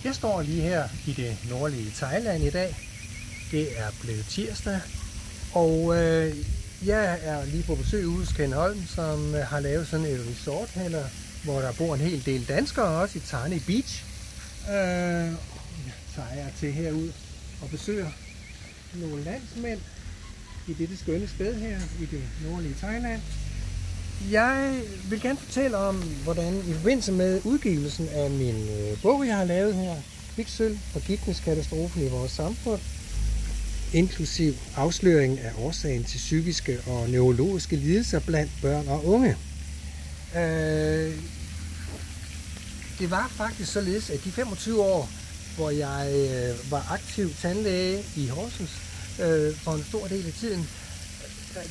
Jeg står lige her i det nordlige Thailand i dag. Det er blevet tirsdag, og jeg er lige på besøg ude hos Ken Holm, som har lavet sådan et resort her, hvor der bor en hel del danskere også i Thani Beach. Så er jeg til herud og besøger nogle landsmænd i dette skønne sted her i det nordlige Thailand. Jeg vil gerne fortælle om, hvordan i forbindelse med udgivelsen af min bog, jeg har lavet her, Kviksølv, forgiftningskatastrofen i vores samfund, inklusiv afsløring af årsagen til psykiske og neurologiske lidelser blandt børn og unge. Det var faktisk således, at de 25 år, hvor jeg var aktiv tandlæge i Horsens for en stor del af tiden,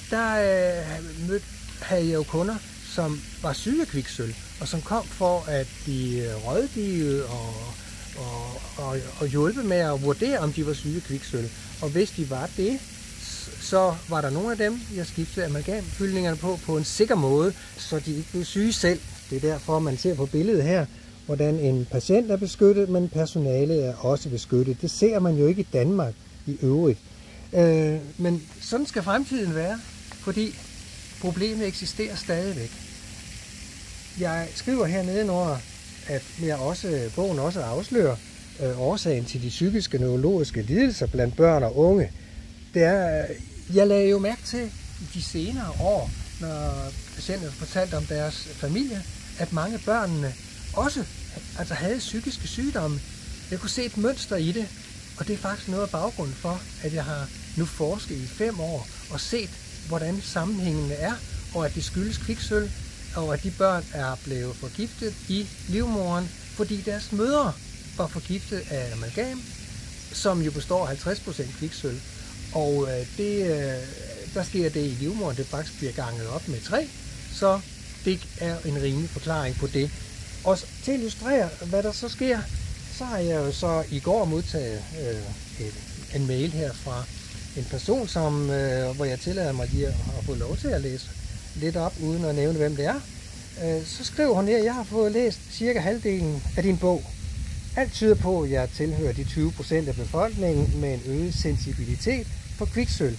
der havde jeg jo kunder, som var syge af kviksølv, og som kom for at blive rådgivet og hjulpet med at vurdere, om de var syge af kviksølv. Og hvis de var det, så var der nogle af dem, jeg skiftede amalgamfyldningerne på en sikker måde, så de ikke blev syge selv. Det er derfor, man ser på billedet her, hvordan en patient er beskyttet, men personalet er også beskyttet. Det ser man jo ikke i Danmark i øvrigt. Men sådan skal fremtiden være, fordi problemet eksisterer stadigvæk. Jeg skriver hernede under, at bogen også afslører årsagen til de psykiske og neurologiske lidelser blandt børn og unge. Jeg lagde jo mærke til i de senere år, når patienter fortalte om deres familie, at mange af børnene også havde psykiske sygdomme. Jeg kunne se et mønster i det, og det er faktisk noget af baggrunden for, at jeg har nu forsket i 5 år og set, hvordan sammenhængene er, og at det skyldes kviksølv, og at de børn er blevet forgiftet i livmoderen, fordi deres mødre var forgiftet af amalgam, som jo består af 50% kviksølv. Og der sker det i livmoderen, det faktisk bliver ganget op med 3, så det er en rimelig forklaring på det. Og til at illustrere, hvad der så sker, så har jeg jo så i går modtaget en mail her fra en person, hvor jeg tillader mig lige at få lov til at læse lidt op, uden at nævne, hvem det er. Så skriver hun her, jeg har fået læst cirka halvdelen af din bog. Alt tyder på, at jeg tilhører de 20% af befolkningen med en øget sensibilitet for kviksølv.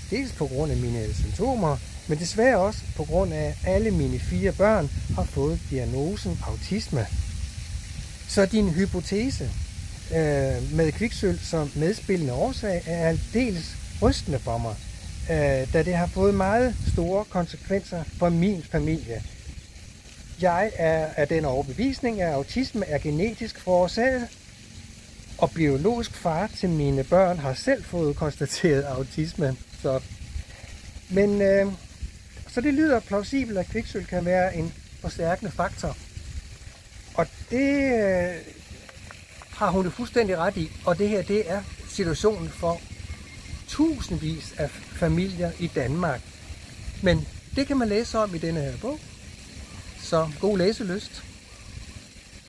Dels på grund af mine symptomer, men desværre også på grund af, at alle mine 4 børn har fået diagnosen autisme. Så din hypotese med kviksølv som medspillende årsag er aldeles rystende for mig, da det har fået meget store konsekvenser for min familie. Jeg er af den overbevisning, at autisme er genetisk forårsaget, og biologisk far til mine børn har selv fået konstateret autisme. Så det lyder plausibelt, at kviksølv kan være en forstærkende faktor. Og det har hun det fuldstændig ret i, og det her, det er situationen for tusindvis af familier i Danmark. Men det kan man læse om i denne her bog. Så god læselyst.